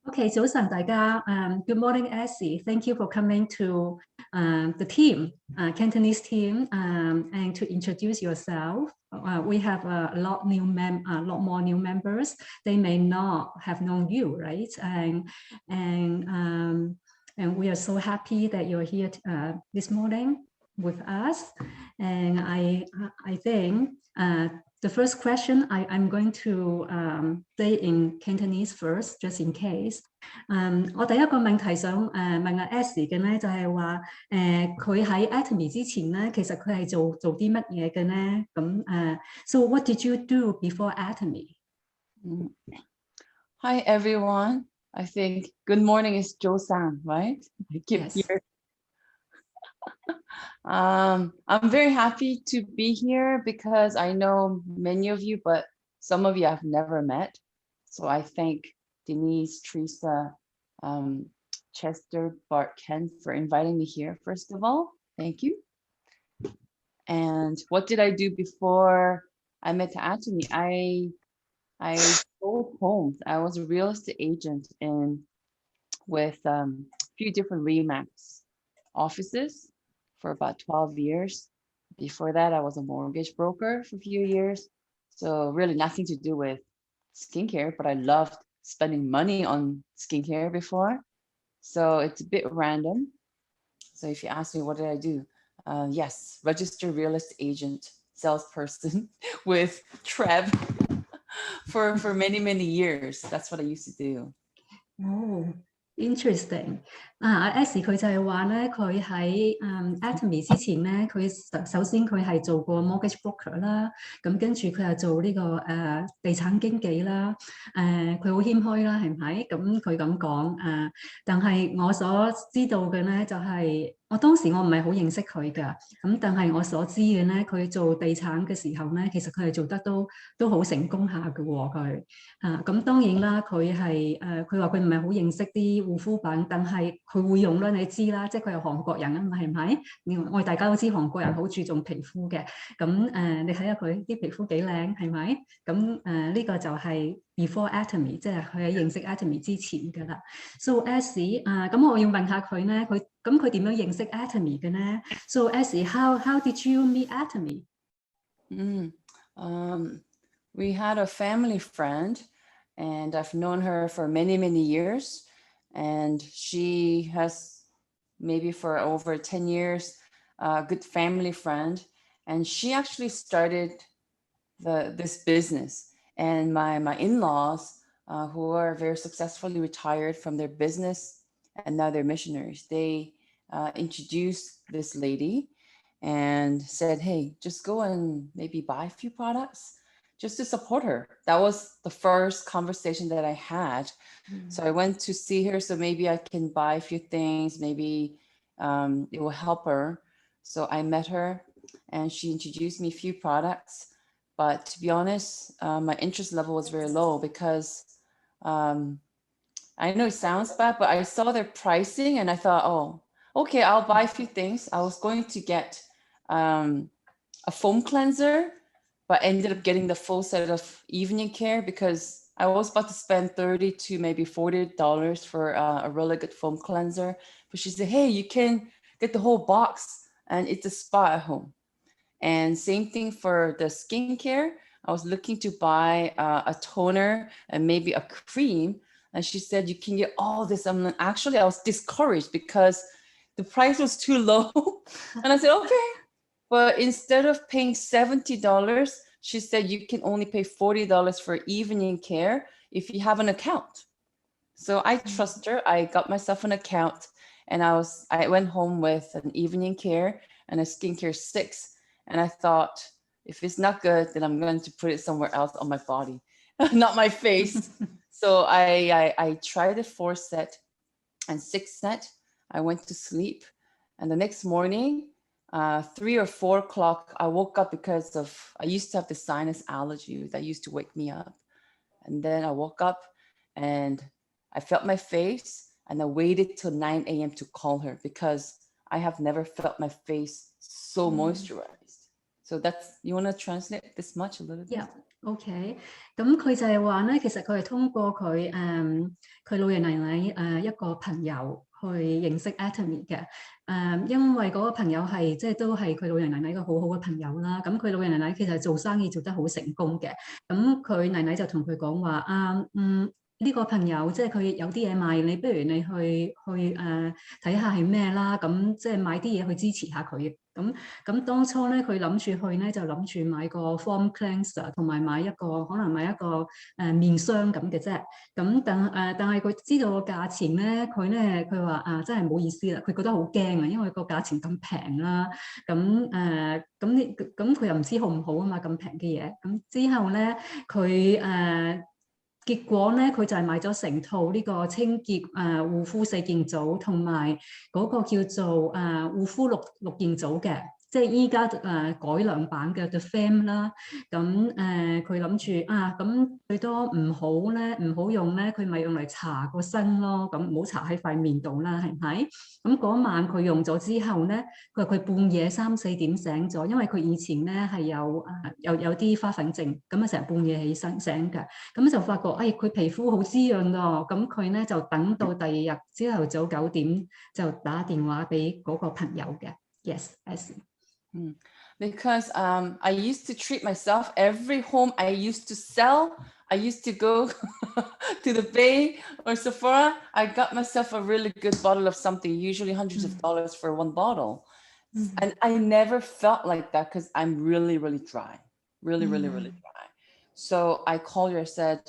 Okay, 早晨大家. Good morning, Essie. Thank you for coming to the team, Cantonese team, and to introduce yourself. We have a lot more new members. They may not have known you, right? And we are so happy that you're here this morning with us. And I think the first question I'm going to say in Cantonese first, just in case. 我第一個問題想問阿 Essie 嘅咧，就係話佢喺 Atomy 之前咧，其實佢係做啲乜嘢嘅咧？咁So what did you do before Atomy? Hi everyone. I think good morning is Jo-san, right? Yes. I'm very happy to be here because I know many of you, but some of you I've never met. So I thank Denise, Teresa, Chester, Bart, Ken for inviting me here. First of all, thank you. And what did I do before I met Atomy? I sold homes. I was a real estate agent with a few different RE/MAX offices for about 12 years. Before that, I was a mortgage broker for a few years. So really nothing to do with skincare, but I loved spending money on skincare before. So it's a bit random. So if you ask me, what did I do? Yes, registered real estate agent, salesperson with Treb for many, many years. That's what I used to do. Oh, interesting. Essie 佢就係話咧，佢喺Atomy 之前咧，佢首先佢係做過 mortgage broker 啦，咁跟住佢又做呢個地產經紀啦，佢好謙虛啦，係咪？咁佢咁講但係我所知道嘅咧就係。我當時我唔係好認識佢㗎，咁但係我所知嘅咧，佢做地產嘅時候咧，其實佢係做得都好成功下嘅喎佢，咁當然啦，佢係佢話佢唔係好認識啲護膚品，但係佢會用啦，你知啦，即係佢係韓國人啊嘛，係咪？我哋大家都知韓國人好注重皮膚嘅，咁你睇下佢啲皮膚幾靚，係咪？咁呢個就係 before Atomy， 即係佢喺認識 Atomy 之前㗎啦。So Essie 咁我要問下佢咧，佢點樣認識 Atomy 嘅呢？ So Essie, how did you meet Atomy? We had a family friend, and I've known her for many, many years. And she has maybe for over 10 years, a good family friend. And she actually started this business. And my in-laws, who are very successfully retired from their business, and now they're missionaries, they introduced this lady and said, hey, just go and maybe buy a few products just to support her. That was the first conversation that I had. So I went to see her, so maybe I can buy a few things, maybe it will help her. So I met her and she introduced me a few products. But to be honest, my interest level was very low because I know it sounds bad, but I saw their pricing and I thought, oh, okay, I'll buy a few things. I was going to get a foam cleanser, but ended up getting the full set of evening care because I was about to spend $30 to maybe $40 for a really good foam cleanser. But she said, hey, you can get the whole box and it's a spa at home. And same thing for the skincare. I was looking to buy a toner and maybe a cream. And she said, you can get all this. Actually, I was discouraged because the price was too low. And I said, okay. But instead of paying $70, she said, you can only pay $40 for evening care if you have an account. So I trust her. I got myself an account and I went home with an evening care and a skincare 6. And I thought, if it's not good, then I'm going to put it somewhere else on my body, not my face. So I tried the 4 set and 6 set. I went to sleep. And the next morning, 3 or 4 o'clock, I woke up because I used to have the sinus allergy that used to wake me up. And then I woke up and I felt my face and I waited till 9 a.m. to call her because I have never felt my face so moisturized. So that's, you want to translate this much a little bit? Yeah. OK，咁佢就係話咧，其實佢係通過佢老爺奶奶一個朋友去認識 Atomy 嘅。因為嗰個朋友係即係都係佢老爺奶奶一個好好嘅朋友啦。咁佢老爺奶奶其實做生意做得好成功嘅。咁佢奶奶就同佢講話呢個朋友即係佢有啲嘢賣，你不如你去睇下係咩啦。咁即係買啲嘢去支持下佢。咁當初咧，佢諗住去咧，就諗住買個 foam cleanser 同埋可能買一個面霜咁嘅啫。咁但係佢知道個價錢咧，佢話真係唔好意思啦，佢覺得好驚啊，因為個價錢咁平啦。咁佢又唔知好唔好啊嘛，咁平嘅嘢。咁之後咧，結果咧，佢就係買咗成套呢個清潔護膚4件組，同埋嗰個叫做護膚六件組嘅，即係依家改良版嘅 The Fam 啦。咁佢諗住咁最多唔好用咧，佢咪用嚟搽個身咯。咁唔好搽喺塊面度啦，係咪？咁嗰晚佢用咗之後咧，佢半夜3、4點醒咗，因為佢以前咧係有啲花粉症，咁成日半夜起身醒嘅。咁就發覺佢皮膚好滋潤咯。咁佢咧就等到第二日朝頭早9點就打電話俾嗰個朋友嘅。Yes, Essie. Because I used to treat myself every home I used to sell. I used to go to the Bay or Sephora. I got myself a really good bottle of something, usually hundreds of dollars for one bottle. And I never felt like that because I'm really, really dry, really dry. So I called her, I said,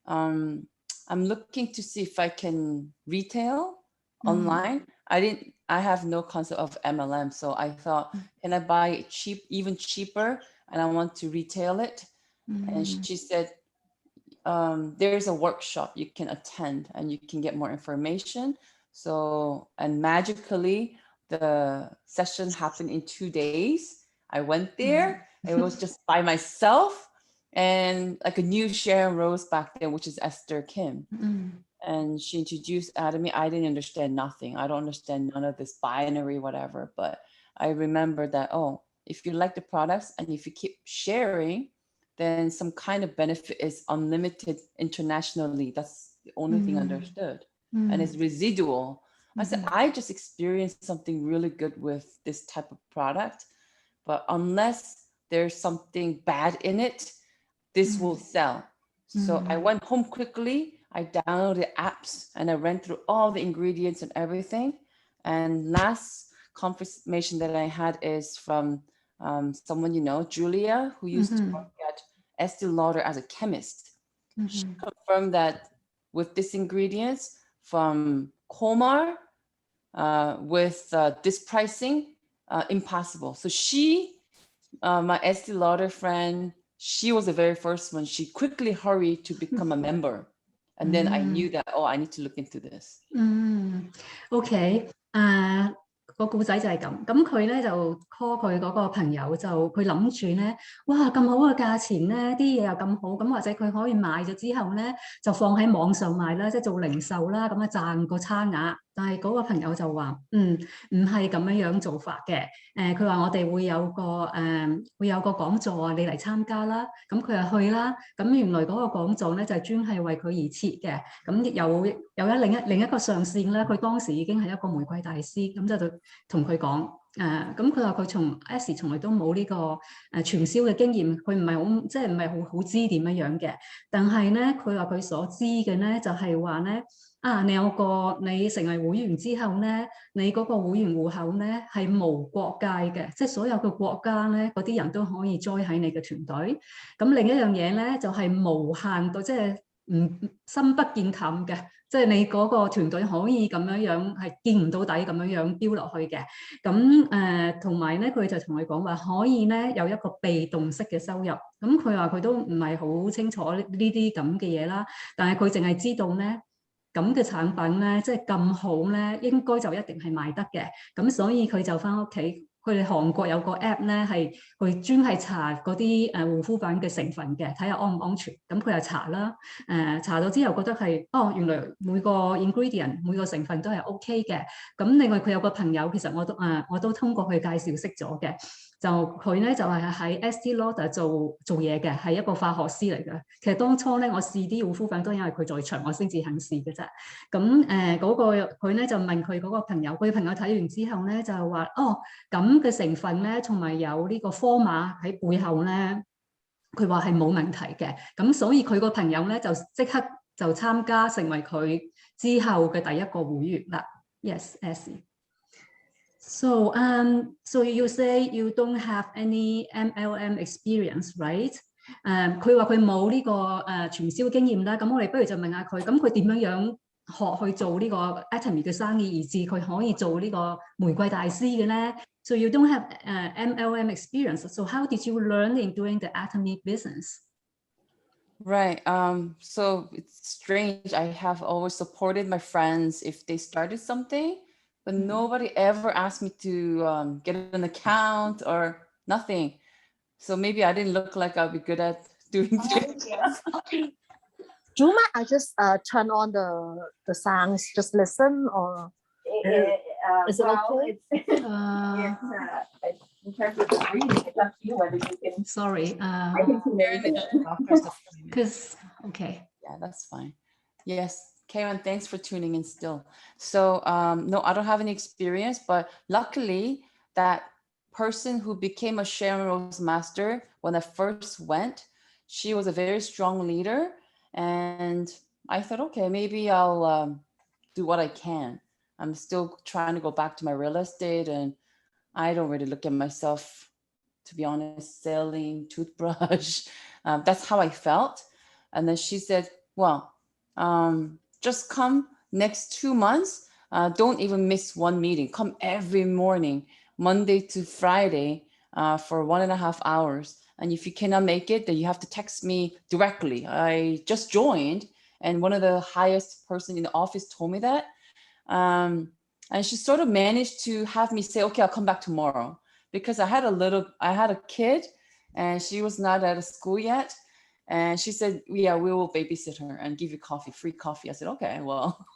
I'm looking to see if I can retail online. I have no concept of MLM. So I thought, can I buy it cheap, even cheaper? And I want to retail it. And she said, there's a workshop you can attend and you can get more information. So, and magically the session happened in 2 days. I went there. It was just by myself. And like a new Sharon Rose back then, which is Esther Kim. And she introduced Atomy. I didn't understand nothing. I don't understand none of this binary, whatever. But I remember that, if you like the products and if you keep sharing, then some kind of benefit is unlimited internationally. That's the only thing I understood. And it's residual. I said, I just experienced something really good with this type of product. But unless there's something bad in it, this will sell. So I went home quickly. I downloaded apps and I ran through all the ingredients and everything. And last confirmation that I had is from someone you know, Julia, who used to work at Estee Lauder as a chemist. She confirmed that with these ingredients from Komar, with this pricing, impossible. So she, my Estee Lauder friend, she was the very first one. She quickly hurried to become a member. And then I knew that, I need to look into this. OK，個故仔就係咁。咁佢咧就 call 佢嗰個朋友，佢諗住咧，哇咁好嘅價錢咧，啲嘢又咁好，咁或者佢可以買咗之後咧，就放喺網上賣啦，即係做零售啦，咁賺個差額。但係嗰個朋友就話，唔係咁樣做法嘅。佢話我哋會有個講座啊，你嚟參加啦。咁佢就去啦。咁原來嗰個講座咧就係專係為佢而設嘅。咁有另一個上線咧，佢當時已經係一個玫瑰大師，咁就同佢講。咁佢話佢Essie從來都冇呢個傳銷嘅經驗，佢唔係好知點樣嘅。但係咧，佢話佢所知嘅咧就係話咧。你成為會員之後咧，你嗰個會員戶口咧係無國界嘅，即係所有嘅國家咧嗰啲人都可以 join 喺你嘅團隊。咁另一樣嘢咧就係無限到，即係深不見淡嘅，即係你嗰個團隊可以咁樣係見唔到底咁樣飆落去嘅。咁同埋咧，佢就同佢講話可以咧有一個被動式嘅收入。咁佢話佢都唔係好清楚呢啲咁嘅嘢啦，但係佢淨係知道咧。咁嘅產品咧，即係咁好咧，應該就一定係賣得嘅。咁所以佢就翻屋企，佢哋韓國有個 app 咧，係佢專係查嗰啲護膚品嘅成分嘅，睇下安唔安全。咁佢就查啦，查咗之後覺得係原來每個 ingredient 每個成分都係 OK 嘅。咁另外佢有個朋友，其實我都通過佢介紹識咗嘅。就佢咧就係喺 Essie Lee 做嘢嘅，係一個化學師嚟嘅。其實當初咧我試啲護膚品都因為佢在場，我先至肯試嘅啫。咁嗰個佢咧就問佢嗰個朋友，佢朋友睇完之後咧就話：哦，咁嘅成分咧，同埋有呢個科碼喺背後咧，佢話係冇問題嘅。咁所以佢個朋友咧就即刻就參加成為佢之後嘅第一個會員啦。Yes, Essie. So you say you don't have any MLM experience, right? 佢話佢冇呢個傳銷經驗啦，咁我哋不如就問下佢，咁佢點樣學去做呢個 Atomy 嘅生意，以至佢可以做呢個玫瑰大師嘅咧？ So you don't have MLM experience. So how did you learn in doing the Atomy business? Right. So it's strange. I have always supported my friends if they started something, but nobody ever asked me to get an account or nothing. So maybe I didn't look like I'll be good at doing things. Yes. Do you mind I just turn on the sounds, just listen, or is it okay? In terms of the reading, it's up to you whether you can. Sorry. I can Because okay. Yeah, that's fine. Yes, Karen, thanks for tuning in still. So no, I don't have any experience, but luckily that person who became a Sharon Rose master when I first went, she was a very strong leader. And I thought, okay, maybe I'll do what I can. I'm still trying to go back to my real estate, and I don't really look at myself, to be honest, selling toothbrush. That's how I felt. And then she said, well, just come next 2 months. Don't even miss one meeting. Come every morning, Monday to Friday, for 1.5 hours. And if you cannot make it, then you have to text me directly. I just joined, and one of the highest person in the office told me that. And she sort of managed to have me say, okay, I'll come back tomorrow, because I had a kid and she was not out of school yet. And she said, yeah, we will babysit her and give you coffee, free coffee. I said, okay, well,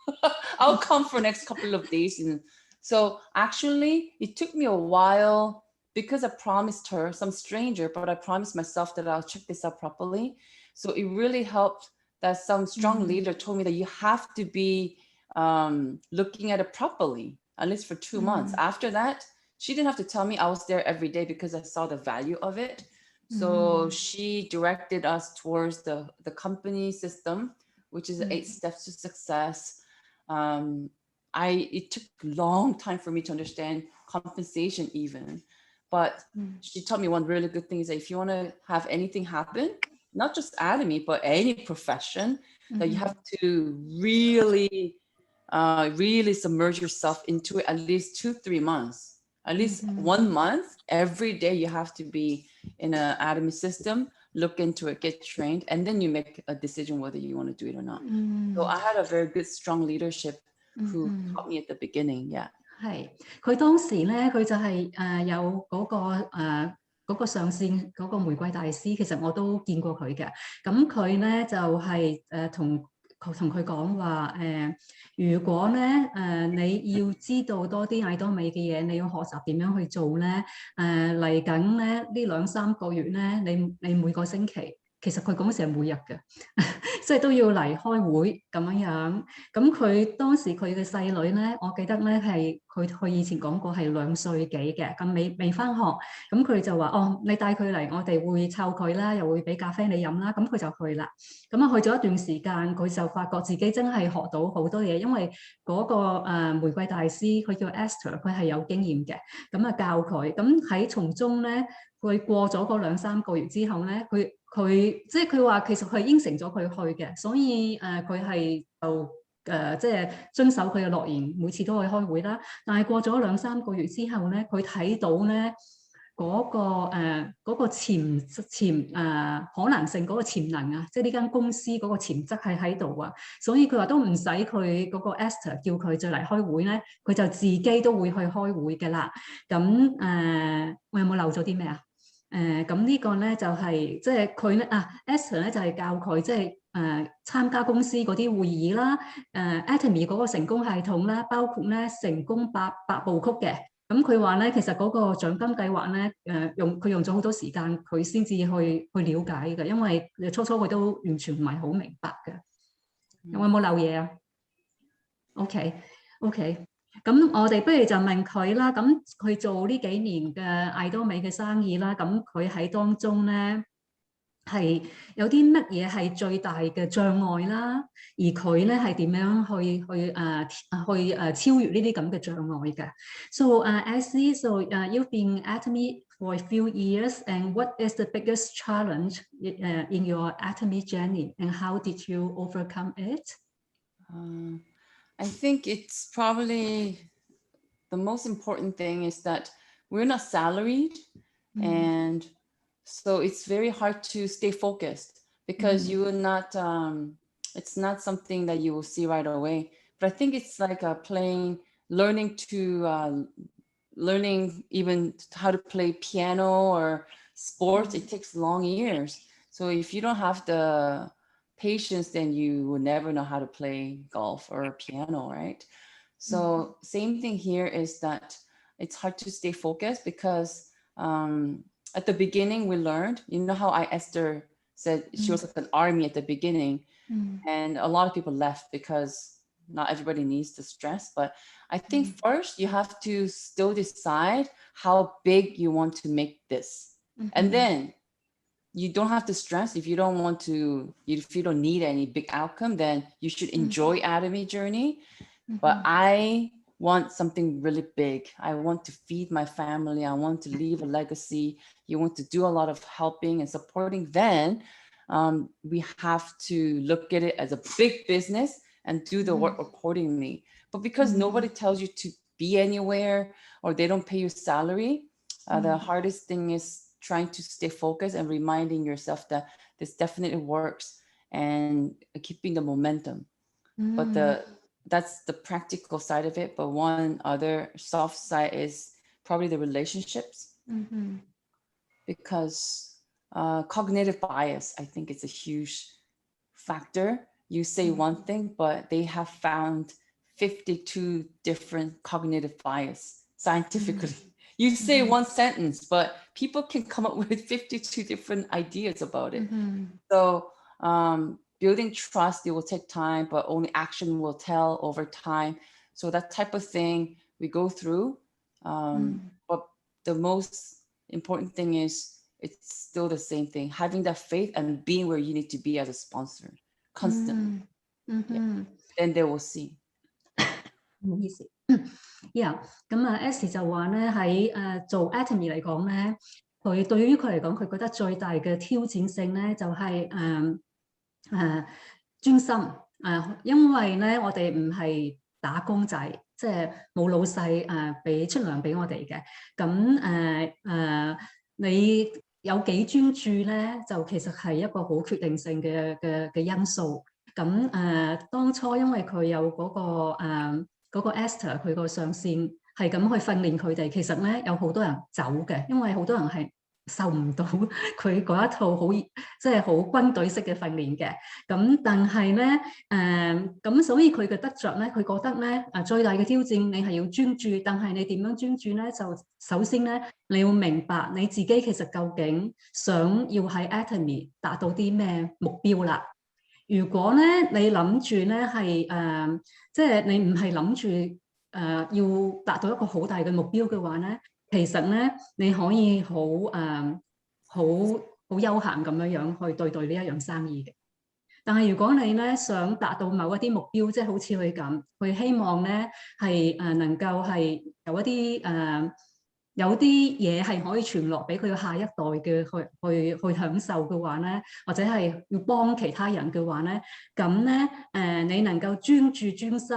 I'll come for next couple of days. And so actually it took me a while, because I promised her, some stranger, but I promised myself that I'll check this out properly. So it really helped that some strong leader told me that you have to be looking at it properly, at least for 2 months. After that, she didn't have to tell me. I was there every day because I saw the value of it. So she directed us towards the company system, which is 8 steps to success. It took a long time for me to understand compensation even. But she taught me one really good thing is that if you want to have anything happen, not just Atomy, but any profession, that you have to really submerge yourself into it at least 2-3 months, at least 1 month. Every day you have to be in an Atomy system, look into it, get trained, and then you make a decision whether you want to do it or not. So I had a very good, strong leadership who taught me at the beginning. Yeah. 係，佢當時咧，佢就係有嗰個上線嗰個玫瑰大師，其實我都見過佢嘅。咁佢咧就係同佢講話如果咧你要知道多啲艾多美嘅嘢，你要學習點樣去做咧。嚟緊咧呢2-3個月咧，你每個星期。其實佢講成每日嘅，即係都要嚟開會咁樣。咁佢當時佢嘅細女咧，我記得咧係佢以前講過係2歲幾嘅，咁未返學。咁佢就話：哦，你帶佢嚟，我哋會湊佢啦，又會俾咖啡你飲啦。咁佢就去啦。咁啊去咗一段時間，佢就發覺自己真係學到好多嘢，因為嗰個玫瑰大師佢叫 Esther， 佢係有經驗嘅。咁啊教佢，咁喺從中咧，佢過咗嗰2-3個月之後咧，佢即係佢話其實佢應承咗佢去嘅，所以佢係就即係遵守佢嘅諾言，每次都去開會啦。但係過咗2-3個月之後咧，佢睇到咧嗰個可能性，嗰個潛能啊，即係呢間公司嗰個潛質係喺度啊，所以佢話都唔使佢嗰個 Esther 叫佢再嚟開會咧，佢就自己都會去開會嘅啦。咁我有冇漏咗啲咩啊？咁呢個咧就係即係佢咧Esther 咧就係教佢即係參加公司嗰啲會議啦，Atomy 嗰個成功系統啦，包括咧成功8步曲嘅。咁佢話咧，其實嗰個獎金計劃咧，佢用咗好多時間，佢先至去了解嘅，因為初佢都完全唔係好明白嘅。有冇漏嘢啊 ？OK，咁我哋不如就問佢啦。咁佢做呢幾年嘅艾多美嘅生意啦，咁佢喺當中咧係有啲乜嘢係最大嘅障礙啦？而佢咧係點樣去超越呢啲咁嘅障礙嘅 ？So Essie, so you've been at me for a few years, and what is the biggest challenge in your Atomy journey, and how did you overcome it? I think it's probably the most important thing is that we're not salaried, and so it's very hard to stay focused because you will not, it's not something that you will see right away. But I think it's like learning even how to play piano or sports. It takes long years. So if you don't have the patience, then you will never know how to play golf or piano, right? So same thing here is that it's hard to stay focused because at the beginning we learned, you know how Esther said she was like an army at the beginning, and a lot of people left because not everybody needs the stress. But I think first you have to still decide how big you want to make this, and then you don't have to stress if you don't want to, if you don't need any big outcome, then you should enjoy Atomy journey. But I want something really big. I want to feed my family. I want to leave a legacy. You want to do a lot of helping and supporting. Then we have to look at it as a big business and do the work accordingly. But because nobody tells you to be anywhere or they don't pay you salary, the hardest thing is trying to stay focused and reminding yourself that this definitely works and keeping the momentum. But that's the practical side of it. But one other soft side is probably the relationships, because cognitive bias, I think it's a huge factor. You say one thing, but they have found 52 different cognitive bias scientifically. You say one sentence, but people can come up with 52 different ideas about it. So building trust, it will take time, but only action will tell over time. So that type of thing we go through. But the most important thing is it's still the same thing, having that faith and being where you need to be as a sponsor constantly. Then they will see. 唔好意思 ，Yeah， 咁啊 ，Essie 就話咧喺做 Atomy 嚟講咧，佢對於佢嚟講，佢覺得最大嘅挑戰性咧就係專心因為咧我哋唔係打工仔，即係冇老細俾出糧俾我哋嘅，咁你有幾專注咧，就其實係一個好決定性嘅因素。咁當初因為佢有嗰個 Esther 佢個上線係咁去訓練佢哋，其實咧有好多人走嘅，因為好多人係受唔到佢嗰一套好即係好軍隊式嘅訓練嘅。咁但係咧咁所以佢嘅得着咧，佢覺得咧最大嘅挑戰你係要專注，但係你點樣專注咧？就首先咧你要明白你自己其實究竟想要喺 Atomy 達到啲咩目標啦。如果咧你諗住咧係即係你唔係諗住要達到一個好大嘅目標嘅話咧，其實咧你可以好悠閒咁樣去對呢一樣生意嘅。但係如果你咧想達到某一啲目標，即係好似佢咁，佢希望咧係能夠係有啲嘢係可以傳落俾佢下一代嘅去享受嘅話咧，或者係要幫其他人嘅話咧，咁咧你能夠專注專心，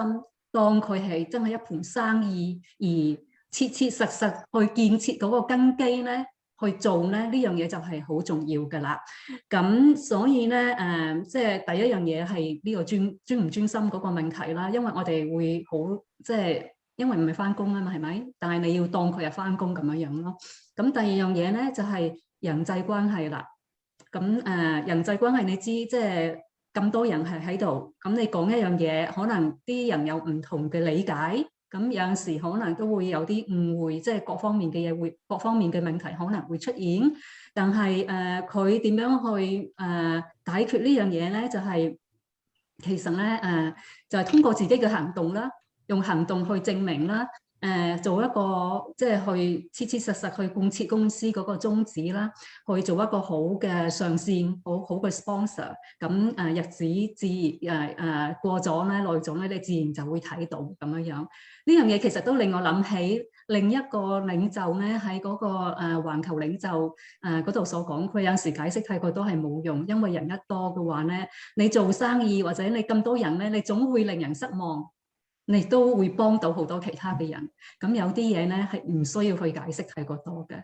當佢係真係一盤生意，而切切實實去建設嗰個根基咧，去做咧呢樣嘢就係好重要㗎啦。咁所以咧即係第一樣嘢係呢個專唔專心嗰個問題啦，因為我哋會好即係。因為唔係返工啊嘛，係咪？但係你要當佢係返工咁樣咯。咁第二樣嘢咧就係人際關係啦。咁人際關係你知，即係咁多人係喺度，咁你講一樣嘢，可能啲人有唔同嘅理解，咁有陣時可能都會有啲誤會，即係各方面嘅嘢會各方面嘅問題可能會出現。但係佢點樣去解決呢樣嘢咧？就係、其實咧就係通過自己嘅行動啦，用行動去證明啦。做一個即係去切切實實去貫徹公司嗰個宗旨啦，去做一個好嘅上線，好嘅 sponsor。咁日子自然過咗咧，耐咗咧，你自然就會睇到咁樣樣。呢樣嘢其實都令我諗起另一個領袖咧，喺嗰個環球領袖嗰度所講，佢有陣時解釋睇過都係冇用，因為人一多嘅話咧，你做生意或者你咁多人咧，你總會令人失望。你都會幫到好多其他嘅人，咁有啲嘢咧係唔需要去解釋太過多嘅。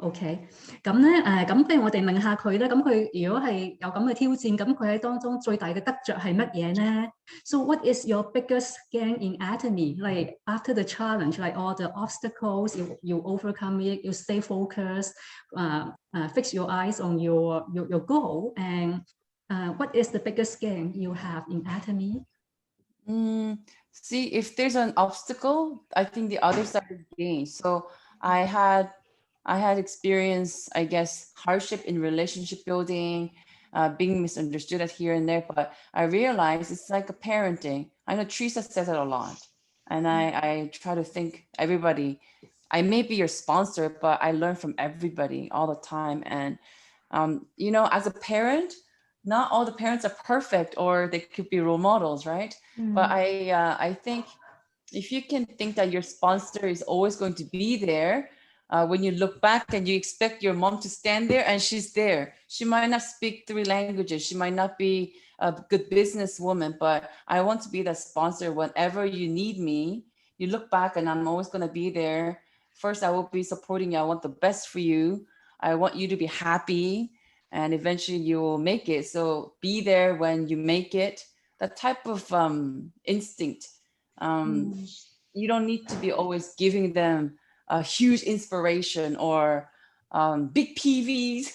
OK，咁咧咁不如我哋問下佢咧，咁佢如果係有咁嘅挑戰，咁佢喺當中最大嘅得着係乜嘢咧 ？So what is your biggest gain in Atomy? Like after the challenge, like all the obstacles, you overcome it, you stay focused, fix your eyes on your goal, and what is the biggest gain you have in Atomy? See, if there's an obstacle, I think the other side is gain. So I had experienced, I guess, hardship in relationship building, being misunderstood at here and there. But I realized it's like a parenting. I know Teresa says it a lot, and I try to think everybody. I may be your sponsor, but I learn from everybody all the time. And you know, as a parent, not all the parents are perfect, or they could be role models, right? But I think if you can think that your sponsor is always going to be there, when you look back and you expect your mom to stand there and she's there. She might not speak 3 languages. She might not be a good businesswoman, but I want to be that sponsor. Whenever you need me, you look back and I'm always going to be there. First, I will be supporting you. I want the best for you. I want you to be happy. And eventually you will make it. So be there when you make it. That type of instinct. You don't need to be always giving them a huge inspiration or big PVs.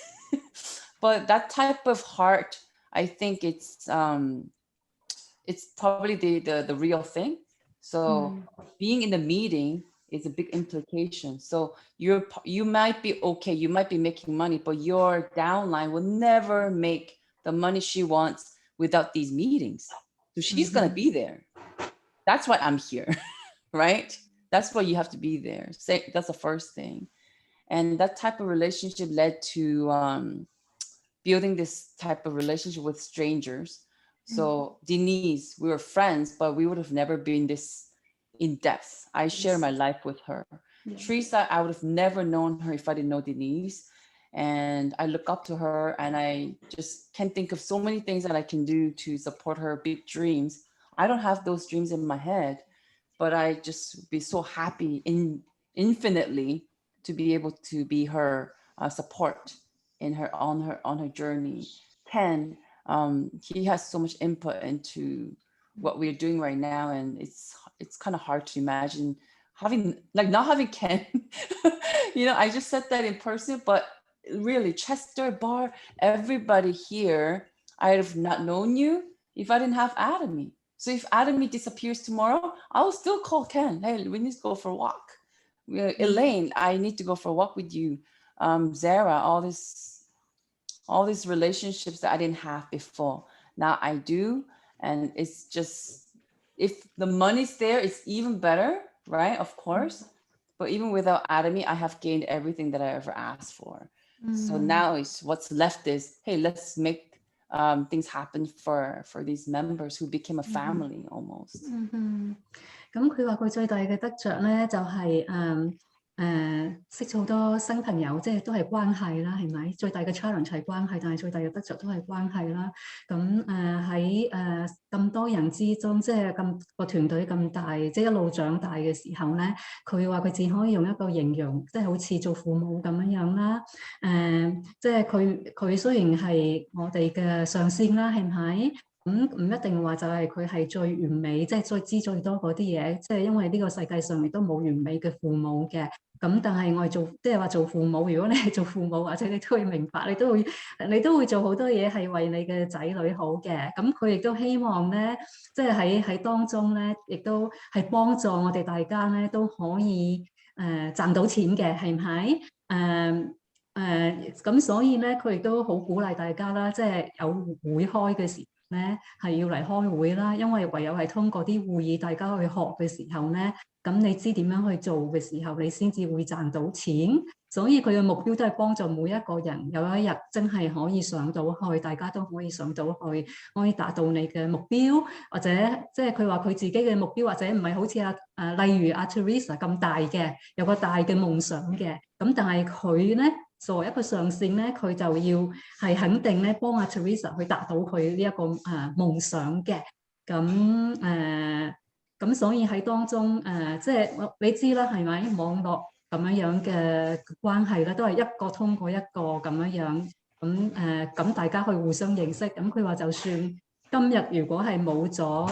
But that type of heart, I think it's probably the real thing. So being in the meeting is a big implication. So you might be okay, you might be making money, but your downline will never make the money she wants without these meetings. So she's gonna be there. That's why I'm here, right? That's why you have to be there. That's the first thing. And that type of relationship led to building this type of relationship with strangers. So Denise, we were friends, but we would have never been this in depth. I share my life with her. Teresa, I would have never known her if I didn't know Denise. And I look up to her and I just can think of so many things that I can do to support her big dreams. I don't have those dreams in my head, but I just be so happy infinitely to be able to be her support in her on her journey. Ken, he has so much input into what we're doing right now, and it's kind of hard to imagine not having Ken. You know, I just said that in person, but really Chester, Bar, everybody here, I'd have not known you if I didn't have Atomy. So if Atomy disappears tomorrow, I will still call Ken. Hey, we need to go for a walk. Elaine, I need to go for a walk with you. Zara, all these relationships that I didn't have before. Now I do. And it's just, if the money's there, it's even better, right? Of course. But even without Atomy, I have gained everything that I ever asked for. So now what's left is, hey, let's make things happen for these members who became a family almost. 咁佢話佢最大嘅得着咧，就係識咗好多新朋友，即係都係關係啦，係咪？最大嘅 challenge 係關係，但係最大嘅得着都係關係啦。咁喺咁多人之中，即係咁個團隊咁大，即係一路長大嘅時候咧，佢話佢只可以用一個形容，即係好似做父母咁樣啦。即係佢雖然係我哋嘅上線啦，係咪？唔一定話就係佢係最完美，即係再知最多嗰啲嘢，即係因為呢個世界上亦都冇完美嘅父母嘅。咁但係我哋即係話做父母，如果你係做父母，或者你都會明白，你都會做好多嘢係為你嘅仔女好嘅。咁佢亦都希望咧，即係喺當中咧，亦都係幫助我哋大家咧都可以賺到錢嘅，係唔係？咁所以咧，佢亦都好鼓勵大家啦，即係有會開嘅時咧，係要嚟開會啦，因為唯有係通過啲會議，大家去學嘅時候咧，咁你知點樣去做嘅時候，你先至會賺到錢。所以佢嘅目標都係幫助每一個人有一日真係可以上到去，大家都可以上到去，可以達到你嘅目標，或者即係佢話佢自己嘅目標，或者唔係好似例如阿 Teresa 咁大嘅，有個大嘅夢想嘅。咁但係佢咧，作為一個上線咧，佢就要係肯定咧幫阿 Teresa 去達到佢呢一個夢想嘅。咁所以喺當中即係你知啦，係咪網絡咁樣嘅關係咧，都係一個通過一個咁樣。咁大家去互相認識。咁佢話就算今日如果係冇咗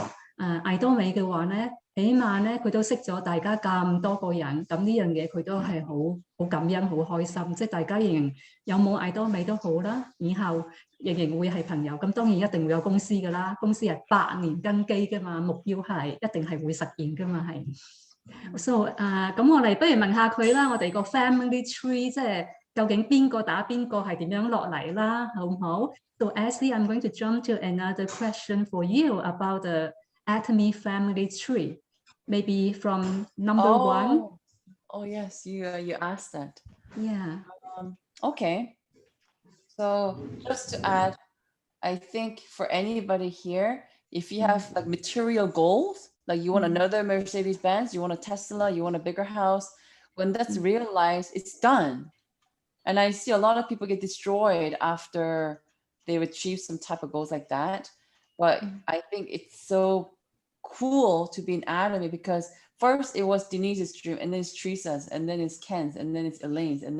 艾多美嘅話咧，起碼咧佢都識咗大家咁多個人，咁呢樣嘢佢都係好感恩、好開心。即係大家仍然有冇艾多美都好啦，以後仍然會係朋友。咁當然一定會有公司㗎啦，公司係100年根基㗎嘛，目標係一定係會實現㗎嘛，係。So 咁我哋不如問下佢啦，我哋個 family tree 即係究竟邊個打邊個係點樣落嚟啦，好唔好？So Essie, I'm going to jump to another question for you about the Atomy family tree. Maybe from number one. Oh yes, you asked that. Yeah. Okay. So just to add, I think for anybody here, if you have like material goals, like you want another Mercedes-Benz, you want a Tesla, you want a bigger house, when that's realized, it's done. And I see a lot of people get destroyed after they've achieved some type of goals like that. But I think it's so cool to be an Atomy because first it was Denise's dream, and then it's Teresa's, and then it's Ken's, and then it's Elaine's, and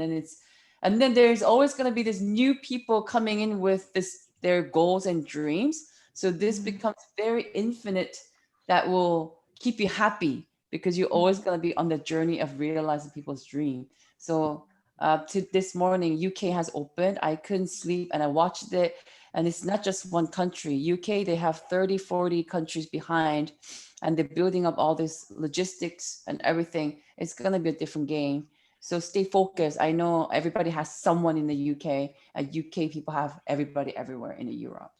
then there's always going to be this new people coming in with their goals and dreams. So this becomes very infinite that will keep you happy because you're always going to be on the journey of realizing people's dream. So to this morning, UK has opened. I couldn't sleep and I watched it. And it's not just one country. UK, they have 30, 40 countries behind, and they're building up all this logistics and everything. It's going to be a different game. So stay focused. I know everybody has someone in the UK, and UK people have everybody everywhere in Europe.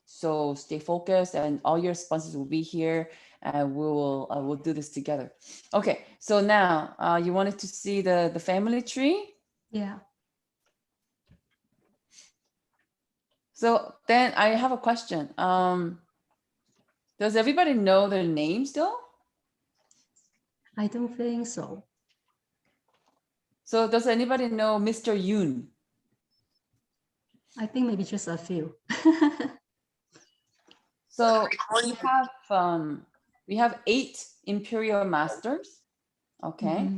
So stay focused, and all your sponsors will be here, and we'll do this together. Okay, so now you wanted to see the family tree? Yeah. So then I have a question. Does everybody know their name still? I don't think so. So does anybody know Mr. Yoon? I think maybe just a few. So we have 8 Imperial Masters, okay?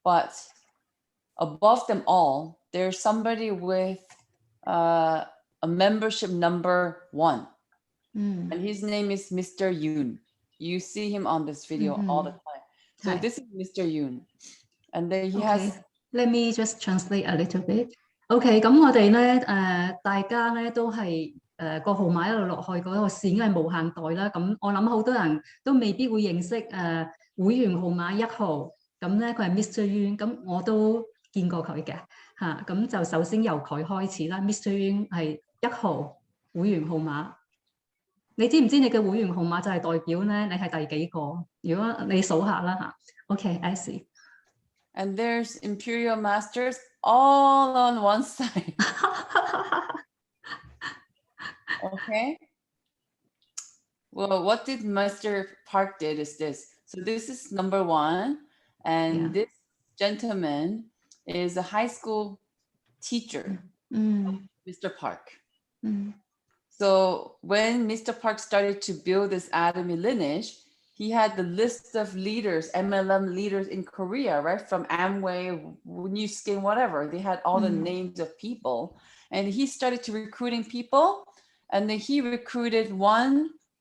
But above them all, there's somebody with a membership number 1. And his name is Mr. Yoon. You see him on this video all the time. So this is Mr. Yoon. And then he has... Let me just translate a little bit. OK， 咁我哋咧大家咧都係個號碼一路落去嗰個線，因為無限代啦。咁我諗好多人都未必會認識會員號碼1號。咁咧佢係 Mr. Yoon， 咁我都見過佢嘅嚇。咁就首先由佢開始啦。Mr. Yoon 係1號會員號碼。你知唔知你嘅會員號碼就係代表咧你係第幾個？如果你數下啦嚇。OK, Essie. And there's Imperial Masters all on one side. Okay. Well, what did Mr. Park did is this. So this is number 1. And this gentleman is a high school teacher, Mr. Park. So when Mr. Park started to build this Atomy lineage, he had the list of leaders, MLM leaders in Korea, right? From Amway, New Skin, whatever. They had all the names of people. And he started to recruiting people. And then he recruited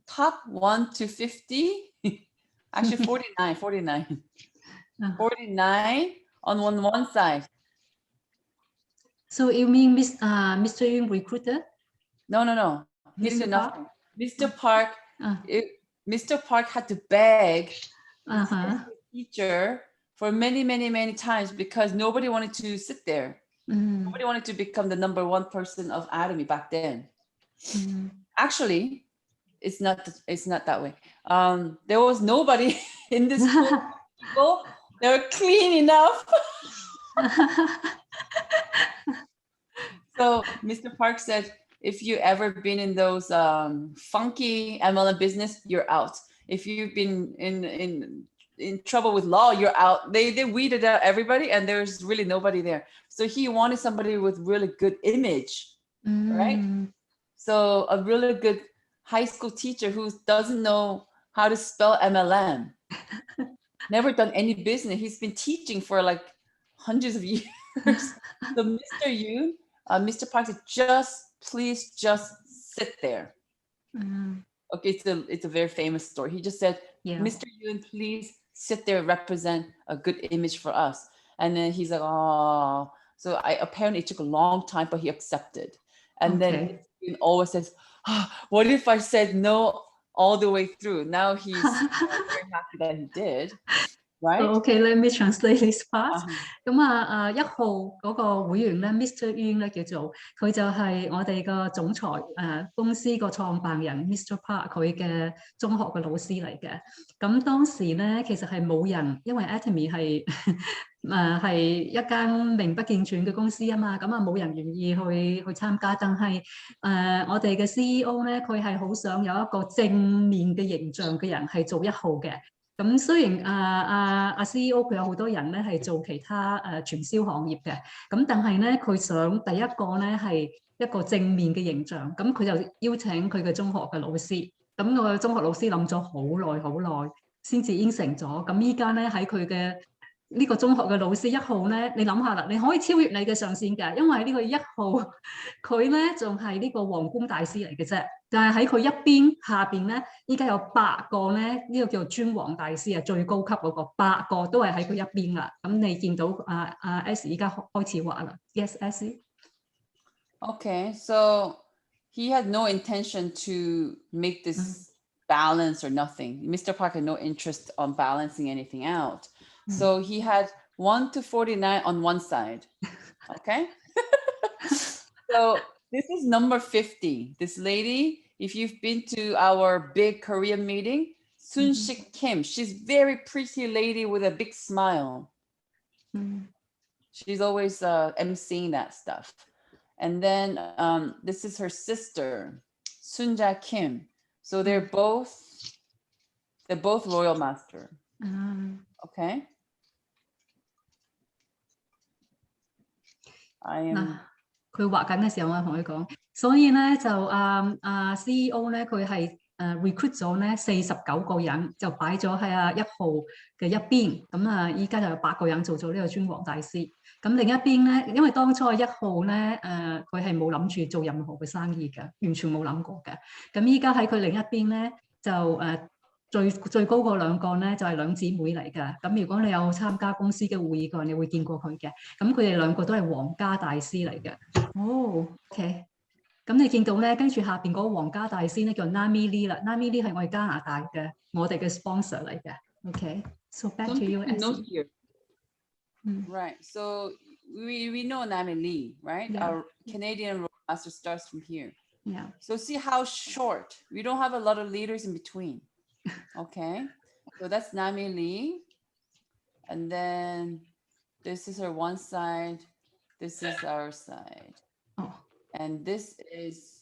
top 1 to 50, actually 49 on one side. So you mean Mr. Yun recruited? No. He didn't do Mr. Park? nothing. Mr. Park, Uh, Mr. Park had to beg uh-huh. his teacher for many times because nobody wanted to sit there. Mm. Nobody wanted to become the number 1 person of Atomy back then. Mm. Actually, it's not that way. There was nobody in this school. People, they're clean enough. So Mr. Park said, if you ever been in those funky MLM business, you're out. If you've been in trouble with law, you're out. They weeded out everybody, and there's really nobody there. So he wanted somebody with really good image, right? So a really good high school teacher who doesn't know how to spell MLM, never done any business. He's been teaching for like hundreds of years. So Mr. Yoon, Mr. Park said, please just sit there. Okay, it's a very famous story. He just said, Yeah. Mr. Yoon, please sit there and represent a good image for us. And then he's like, oh. So apparently it took a long time, but he accepted. And then he always says, what if I said no all the way through? Now he's very happy that he did. Right? So, okay, let me translate this part. 咁1號嗰個會員咧 ，Mr. Yun 咧叫做，佢就係我哋個總裁公司個創辦人 Mr. Park 佢嘅中學嘅老師嚟嘅。咁當時咧其實係冇人，因為 Atomy 係係一間名不見傳嘅公司啊嘛，咁冇人願意去參加。但係我哋嘅 CEO 咧，佢係好想有一個正面嘅形象嘅人係做1號嘅。咁雖然CEO 佢有好多人咧係做其他傳銷行業嘅，咁但係咧佢想第一個咧係一個正面嘅形象，咁佢就邀請佢嘅中學嘅老師，咁個中學老師諗咗好耐先至應承咗，咁依家咧喺佢嘅呢個中學嘅老師1號咧，你諗下啦，你可以超越你嘅上線㗎，因為呢個1號佢咧仲係呢個皇宮大師嚟嘅啫。但係喺佢下邊咧，依家有8個咧，呢個叫做尊王大師啊，最高級嗰個8個都係喺佢一邊啦。咁你見到Essie 依家開始畫啦 ，Yes, Essie. Okay, so he had no intention to make this balance or nothing. Mr. Park had no interest on balancing anything out. So he had 1 to 49 on one side. Okay. So this is number 50. This lady, if you've been to our big Korean meeting, Sun-Sik Kim, she's very pretty lady with a big smile. She's always emceeing that stuff. And then this is her sister, Sun-Ja Kim. So they're both Royal Master. Okay. I am. 佢畫緊嘅時候，我同佢講，所以咧就CEO 咧佢係recruit 咗咧49個人，就擺咗喺1號嘅一邊。咁依家就有8個人做咗呢個尊王大師。咁另一邊咧，因為當初1號咧佢係冇諗住做任何嘅生意嘅，完全冇諗過嘅。咁依家喺佢另一邊咧就最高嗰2個咧就係2姊妹嚟㗎。咁如果你有參加公司嘅會議嘅，你會見過佢嘅。咁佢哋2個都係皇家大師嚟嘅。OK。咁你見到咧，跟住下邊嗰個皇家大師咧叫 Nami Lee 啦。Nami Lee 係我哋加拿大嘅，我哋嘅 sponsor 嚟嘅。OK。So back to you, Essie. Right. So we know Nami Lee, right? Yeah. Our Canadian master starts from here. Yeah. So see how short. We don't have a lot of leaders in between. Okay. So that's Nami Lee. And then this is her one side. This is our side. Oh. And this is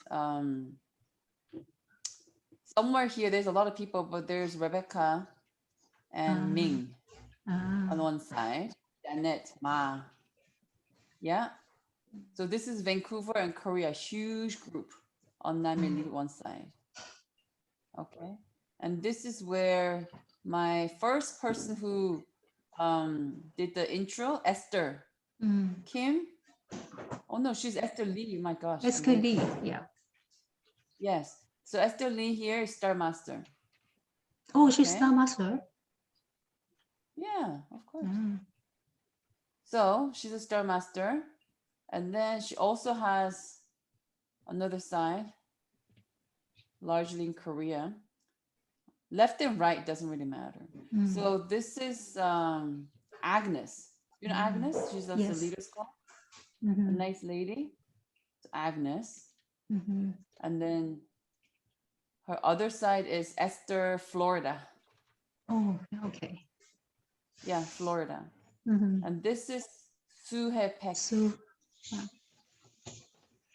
somewhere here. There's a lot of people, but there's Rebecca and Ming on one side. Janet, Ma. Yeah. So this is Vancouver and Korea, huge group on Nami Lee one side. Okay. And this is where my first person who did the intro, Esther Kim. Oh no, she's Esther Lee. My gosh. Essie Lee, yeah. Yes. So Essie Lee here is Star Master. Oh, she's Okay. Star Master. Yeah, of course. Mm. So she's a Star Master. And then she also has another side, largely in Korea. Left and right doesn't really matter. Mm. So this is Agnes. You know Agnes? She's also Yes. the leader's club. A Mhm. nice lady. It's Agnes. Mhm. And then her other side is Esther, Florida. Oh, okay. Yeah, Florida. Mhm. And this is Sue He Peck. So,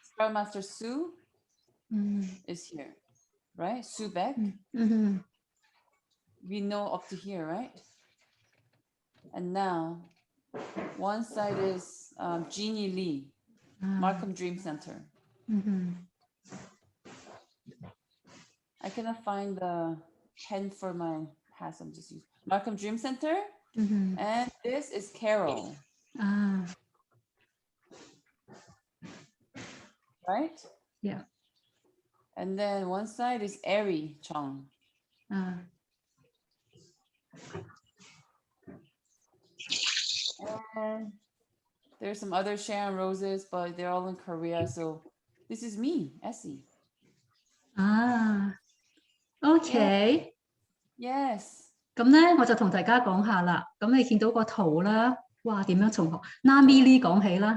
Star Master Sue mm. is here, right? Sue Beck. Mhm. We know up to here, right? And now one side is Jeannie Lee, Markham Dream Center. Mhm. I cannot find the pen for my pass. I'm just using Markham Dream Center. Mhm. And this is Carol, Ah, right? yeah. And then one side is Ari Chong. Ah. And there's some other Sharon Roses, but they're all in Korea. So this is me, Essie. Ah. OK。 Yes. 咁咧，我就同大家講下啦。咁你見到個圖啦，哇！點樣從 Nami Lee 講起啦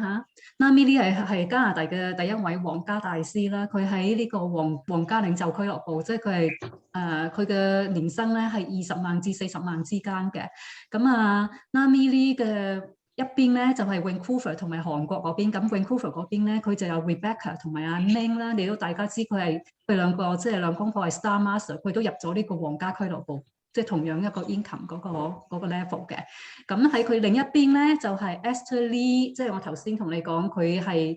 嚇？Nami Lee 係加拿大嘅第一位皇家大師啦。佢喺呢個皇家領袖俱樂部，即係佢係佢嘅年薪咧係20萬至40萬之間嘅。咁啊 ，Nami Lee 嘅一邊咧就係 Vancouver 同埋韓國嗰邊。咁 Vancouver 嗰邊咧，佢就有 Rebecca 同埋阿 Ming 啦。你都大家知佢兩個即係兩公婆係 Star Master， 佢都入咗呢個皇家俱樂部。即係同樣一個 income 嗰個 level 嘅，咁喺佢另一邊咧就係 Essie Lee， 即係我頭先同你講佢係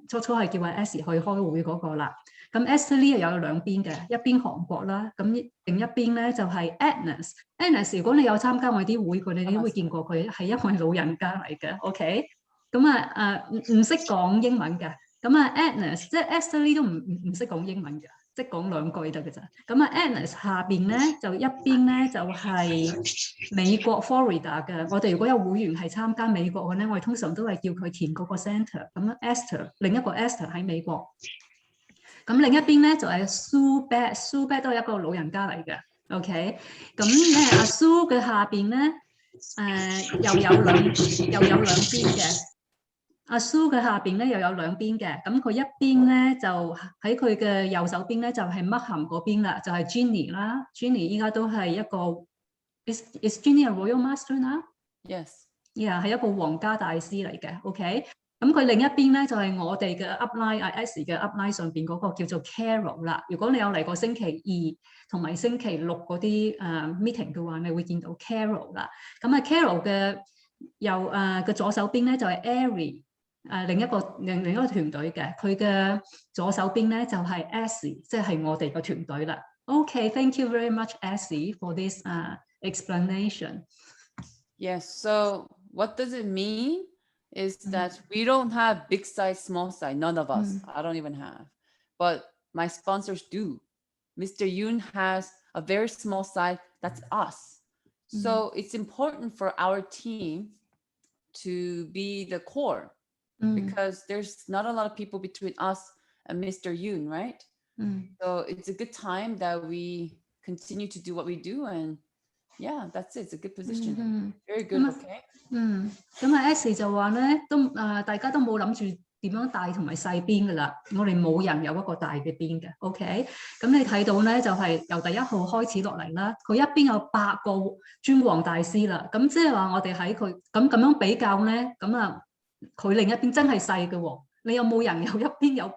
初係叫阿 Essie 去開會嗰個啦。咁 Essie Lee 又有兩邊嘅，一邊韓國啦，咁另一邊咧就係 Agnes。Agnes 如果你有參加我啲會，你都會見過佢係一位老人家嚟嘅 ，OK？ 咁唔識講英文嘅，咁Agnes 即係 Essie Lee 都唔識講英文嘅。即係講兩句得嘅咋。咁Agnes 下邊咧就一邊咧就係美國 Florida 嘅。我哋如果有會員係參加美國嘅咧，我哋通常都係叫佢填嗰個 centre。咁Esther 另一個 Esther 喺美國。咁另一邊咧就係 Sue Beck，Sue Beck 都係一個老人家嚟嘅。OK， 咁咧阿 Sue 嘅下邊咧又有兩邊嘅。阿 Sue 嘅下邊咧又有兩邊嘅，咁佢一邊咧就喺佢嘅右手邊咧就係 Markham 嗰邊啦，就係 Jeannie 啦。Jeannie 依家都係一個 is Jeannie a Royal Master now？ Yes。Yeah， 係一個皇家大師嚟嘅。OK， 咁佢另一邊咧就係我哋嘅 upline 阿 Essie 嘅 upline 上邊嗰個叫做 Carol 啦。如果你有嚟過星期二同埋星期六嗰啲meeting 嘅話，你會見到 Carol 啦。咁Carol 嘅嘅左手邊咧就係 Ari。另一個團隊嘅，佢嘅左手邊咧就係 Essie， 即係我哋個團隊啦。OK，thank you very much, Essie, for this explanation. Yes. So what does it mean? Is that we don't have big side, small side. None of us. I don't even have. But my sponsors do. Mr. Yoon has a very small side. That's us. So it's important for our team to be the core. Because there's not a lot of people between us and Mr. Yoon, right? So it's a good time that we continue to do what we do, and yeah, that's it. It's a good position. Very good. Okay. 咁Essie 就話咧，大家都冇諗住點樣大同埋細邊噶啦，我哋冇人有一個大嘅邊嘅 ，OK？ 咁你睇到咧就係由第1號開始落嚟啦，佢一邊有8個尊皇大師啦，咁即係話我哋喺佢咁樣比較咧，佢另一邊真係細嘅喎，你有冇人有一邊有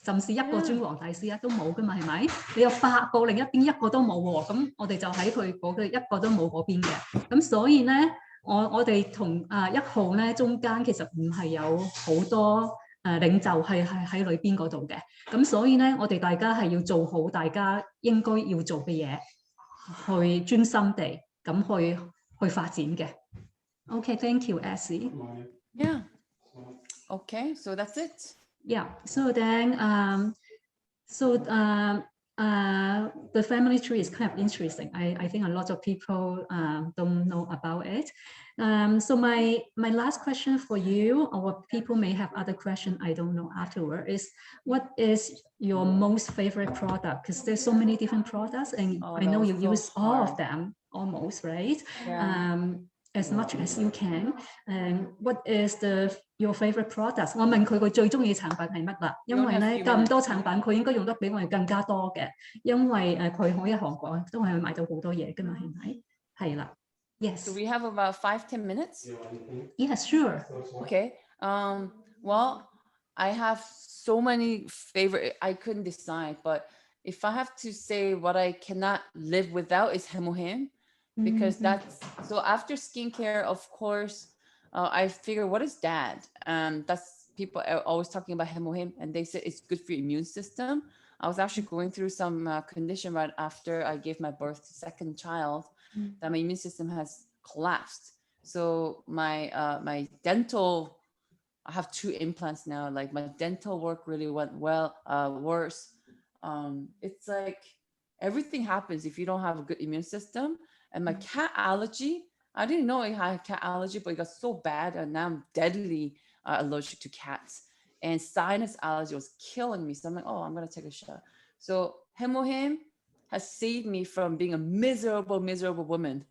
甚至一個尊皇大師啊？都冇噶嘛，係咪？你有8個，另一邊一個都冇喎，咁我哋就喺佢嗰個一個都冇嗰邊嘅，咁所以咧，我哋同1號咧中間其實唔係有好多領袖係喺裏邊嗰度嘅，咁所以咧，我哋大家係要做好大家應該要做嘅嘢，去專心地咁去發展嘅。OK，thank you, Essie. Yeah. Okay, so that's it. Yeah. So then, So the family tree is kind of interesting. I think a lot of people don't know about it. So my last question for you, or people may have other questions I don't know afterward, is what is your most favorite product? Because there's so many different products, and I know you use all of them almost, right? As much as you can. And what is your favorite product? 我問佢最中意產品係乜啦？因為咧咁多產品，佢應該用得比我哋更加多嘅，因為佢可以韓國都係買到好多嘢㗎嘛，係咪？係啦。Yes. So we have about 5-10 minutes. Yes, sure. Okay. Well, I have so many favorite. I couldn't decide, but if I have to say what I cannot live without is Hemohim. Because that's so after skincare, of course, I figure what is that? That's people are always talking about Hemohim, and they said it's good for your immune system. I was actually going through some condition right after I gave my birth to second child that my immune system has collapsed. So my dental, I have 2 implants now. Like my dental work really went worse. It's like everything happens if you don't have a good immune system. And my cat allergy, I didn't know I had cat allergy, but it got so bad, and now I'm deadly allergic to cats. And sinus allergy was killing me. So I'm like, oh, I'm going to take a shot. So Hemohim has saved me from being a miserable woman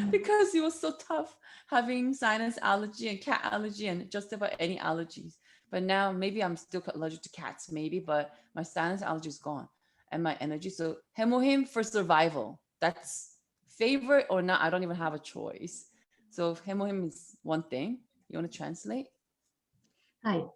because it was so tough having sinus allergy and cat allergy and just about any allergies. But now maybe I'm still allergic to cats, maybe, but my sinus allergy is gone and my energy. So Hemohim for survival. That's favorite or not, I don't even have a choice. So Hemohim is one thing. You want to translate? 係。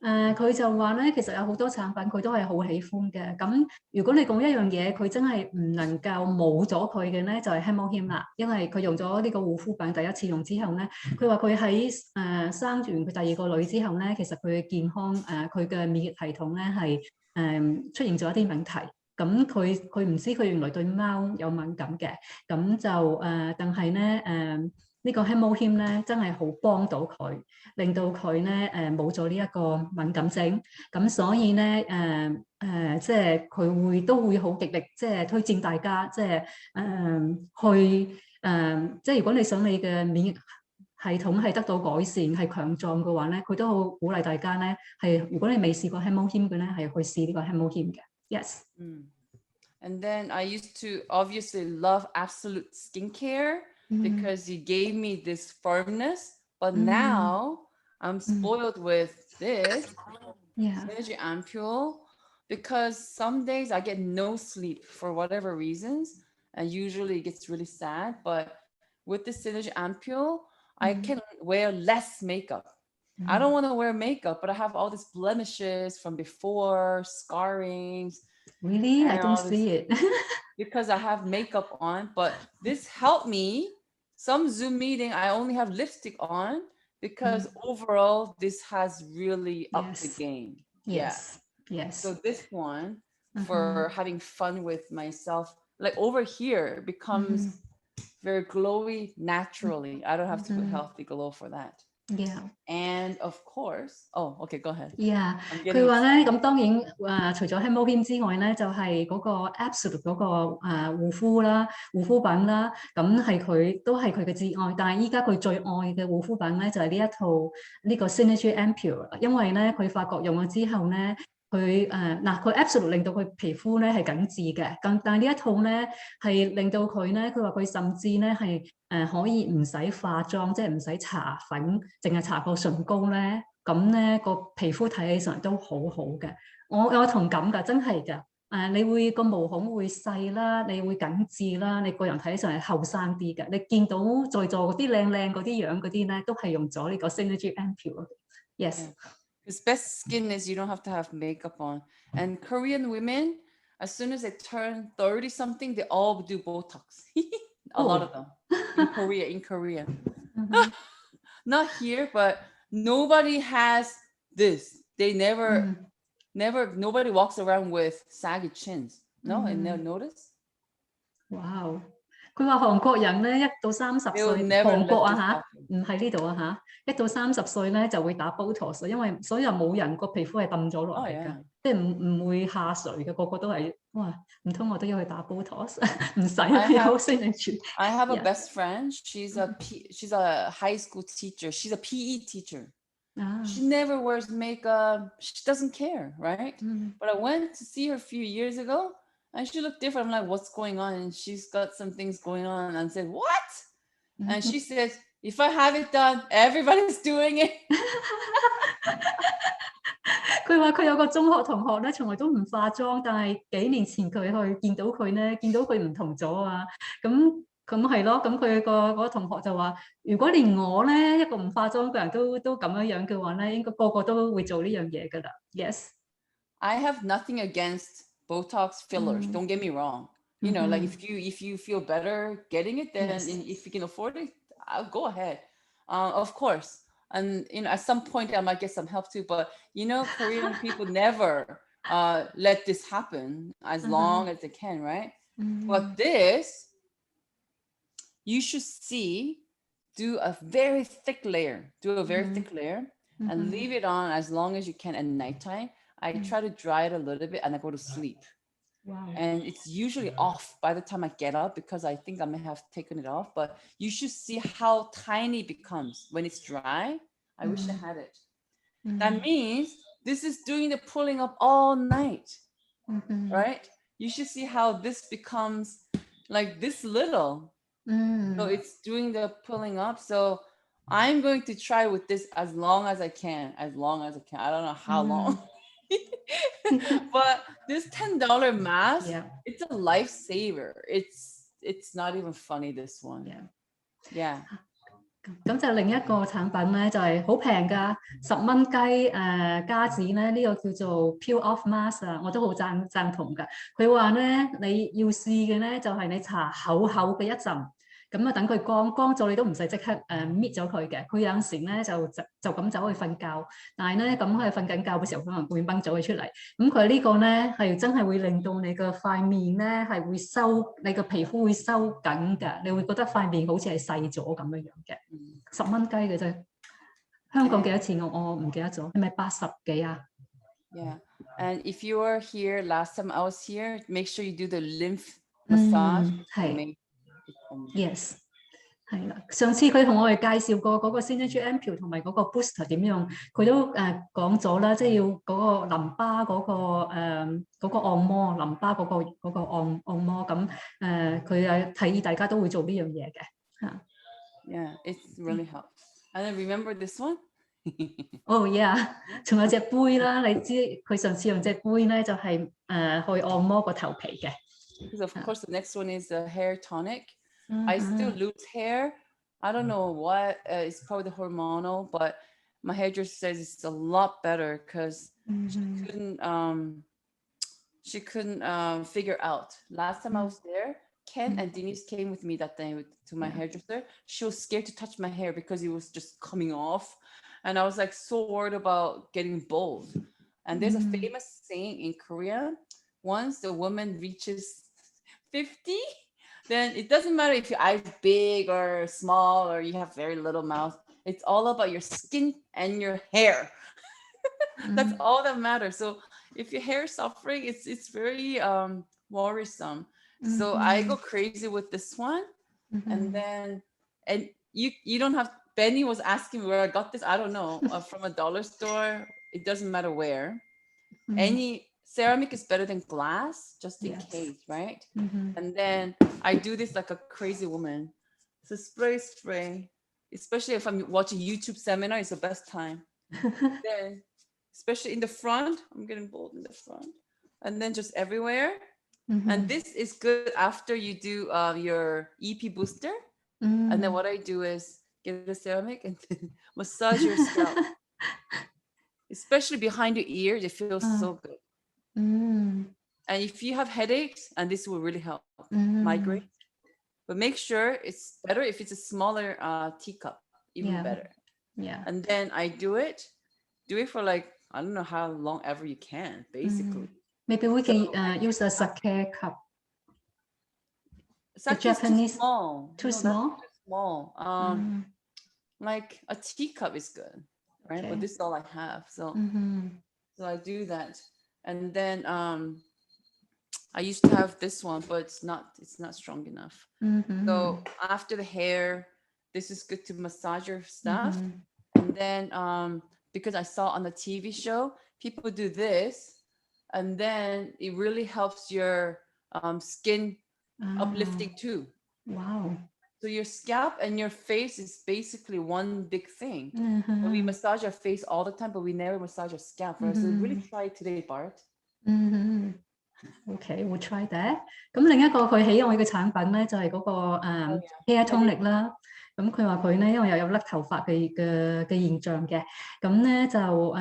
佢就話咧，其實有好多產品佢都係好喜歡嘅。咁如果你講一樣嘢，佢真係唔能夠冇咗佢嘅咧，就係 Hemohim 啦。因為佢用咗呢個護膚品第一次用之後咧，佢話佢喺生完佢第2個女之後咧，其實佢嘅健康佢嘅免疫系統咧係出現咗一啲問題。咁佢唔知佢原來對貓有敏感嘅，咁就但係咧呢個 Hemohim 咧真係好幫到佢，令到佢咧冇咗呢一個敏感症，咁所以咧即係佢都會好極力即係推薦大家即係去即係如果你想你嘅免疫系統係得到改善係強壯嘅話咧，佢都好鼓勵大家咧係如果你未試過 Hemohim 嘅咧係去試呢個 Hemohim 嘅。Yes. And then I used to obviously love Absolute Skincare because you gave me this firmness, but now I'm spoiled with this Synergy Ampule because some days I get no sleep for whatever reasons, and usually it gets really sad. But with the Synergy Ampule, I can wear less makeup. I don't want to wear makeup, but I have all these blemishes from before, scarrings. Really? I don't see it. Because I have makeup on, but this helped me. Some Zoom meeting, I only have lipstick on because overall, this has really upped the game. Yes. So this one, for having fun with myself, like over here, becomes very glowy naturally. I don't have to put healthy glow for that. Yeah. And of course, oh, okay, go ahead. Yeah. 佢話咧，咁當然除咗 Hemohim 之外咧，就係嗰個 Absolute 嗰個護膚品啦，咁係佢都係佢嘅至愛。但係依家佢最愛嘅護膚品咧，就係呢一套呢個 Synergy Ampule，因為咧佢發覺用咗之後咧。佢Absolute 令到佢皮膚咧係緊緻嘅，但係呢一套咧係令到佢咧，佢話佢甚至咧係可以唔使化妝，即係唔使搽粉，淨係搽個唇膏咧，咁咧個皮膚睇起上嚟都好好嘅。我有同感㗎，真係㗎。你會個毛孔會細啦，你會緊緻啦，你個人睇起上嚟後生啲嘅。你見到在座嗰啲靚嗰啲樣嗰啲咧，都係用咗呢個 Synergy Ampule。Yes. Because best skin is you don't have to have makeup on. And Korean women, as soon as they turn 30 something, they all do Botox. A lot of them in Korea. Not here, but nobody has this. They nobody walks around with saggy chins. No, I never noticed. Wow. 佢話韓國人咧1到30歲， never 韓國啊 let this 嚇， happen. 唔係呢度啊嚇，1到30歲咧就會打 Botox，因為所有冇人個皮膚係揼咗落嚟㗎，即係唔會下垂嘅，個個都係哇，唔通我都要去打 Botox？ 唔使啦，有先嚟住。I have a Yeah. best friend. She's a high school teacher. She's a PE teacher. She never wears makeup. She doesn't care, right? But I went to see her a few years ago, and she looked different. I'm like, what's going on? And she's got some things going on. And I said, what? And she said, if I have it done, everybody's doing it. 佢話佢有個中學同學咧，從來都唔化妝，但係幾年前佢去見到佢咧，見到佢唔同咗啊！咁係咯，咁佢個同學就話：如果連我咧一個唔化妝嘅人都咁樣嘅話咧，應該個個都會做呢樣嘢㗎啦。Yes. I have nothing against Botox fillers. Don't get me wrong. You know, like if you feel better getting it, then if you can afford it, I'll go ahead. Of course. And at some point I might get some help too, but Korean people never let this happen as long as they can, right? But this, you should do a very thick layer, and leave it on as long as you can at nighttime. I try to dry it a little bit and I go to sleep. Wow. And it's usually off by the time I get up because I think I may have taken it off, but you should see how tiny it becomes when it's dry. I wish I had it. That means this is doing the pulling up all night, right? You should see how this becomes like this little. So it's doing the pulling up. So I'm going to try with this as long as I can. I don't know how long. But this $10 mask, it's a lifesaver. It's not even funny, this one. Yeah. 咁就另一個產品咧，就係好平㗎，10蚊雞加紙咧，呢個叫做 Peel Off Mask 啊，我都好贊同㗎。佢話咧，你要試嘅咧就係你搽厚厚嘅一陣，咁啊等佢乾咗，你都唔使即刻搣咗佢嘅。佢有陣時咧就咁走去瞓覺，但係咧咁佢瞓緊覺嘅時候可能會掹咗佢出嚟。咁佢呢個咧係真係會令到你個塊面咧係會你個皮膚會收緊㗎，你會覺得塊面好似係細咗咁樣嘅。10蚊雞嘅啫，香港幾多錢我唔記得咗，係咪80幾啊？ Yeah, and if you were here last time I was here, make sure you do the lymph massage. 係 ，yes， 係啦。上次佢同我哋介紹過嗰個 Synergy Ampoule 同埋嗰個 Booster 點用，佢都講咗啦，即係要嗰個淋巴嗰個按摩，淋巴嗰個按摩咁佢提議大家都會做呢樣嘢嘅嚇。Yeah, it really helps. And then remember this one? Oh yeah， 仲有隻杯啦，你知佢上次用隻杯咧就係去按摩個頭皮嘅。Because of course the next one is the hair tonic. I still lose hair. I don't know what. It's probably the hormonal, but my hairdresser says it's a lot better because she couldn't figure out. Last time I was there, Ken and Denise came with me that day to my hairdresser. She was scared to touch my hair because it was just coming off. And I was like so worried about getting bald. And there's a famous saying in Korea, once the woman reaches 50, then it doesn't matter if your eyes big or small or you have very little mouth. It's all about your skin and your hair. That's all that matters. So if your hair is suffering, it's very worrisome. So I go crazy with this one. And then you don't have. Benny was asking me where I got this. I don't know, from a dollar store. It doesn't matter where. Any ceramic is better than glass, just in case, right? And then I do this like a crazy woman. So spray. Especially if I'm watching YouTube seminar, it's the best time. Then, especially in the front, I'm getting bald in the front. And then just everywhere. And this is good after you do your EP booster. And then what I do is get a ceramic and massage your scalp. Especially behind your ears, it feels so good. And if you have headaches, and this will really help, migraine. But make sure it's better if it's a smaller teacup, even better. Yeah. And then I do it for like, I don't know how long ever you can, basically. Maybe we can use a sake cup. It's The actually Japanese too small. too No, that's small? too small. Like a teacup is good, right? Okay. But this is all I have. So so I do that. And then I used to have this one, but it's not strong enough. So after the hair, this is good to massage your stuff. And then because I saw on the TV show, people do this, and then it really helps your skin uplifting too. Wow. So your scalp and your face is basically one big thing. But we massage our face all the time, but we never massage our scalp. So really try it today, Bart. Okay, we'll try that。咁另一個佢喜愛嘅產品咧，就係嗰個hair tonic 啦。咁佢話佢咧，因為又有甩頭髮嘅現象嘅，咁咧就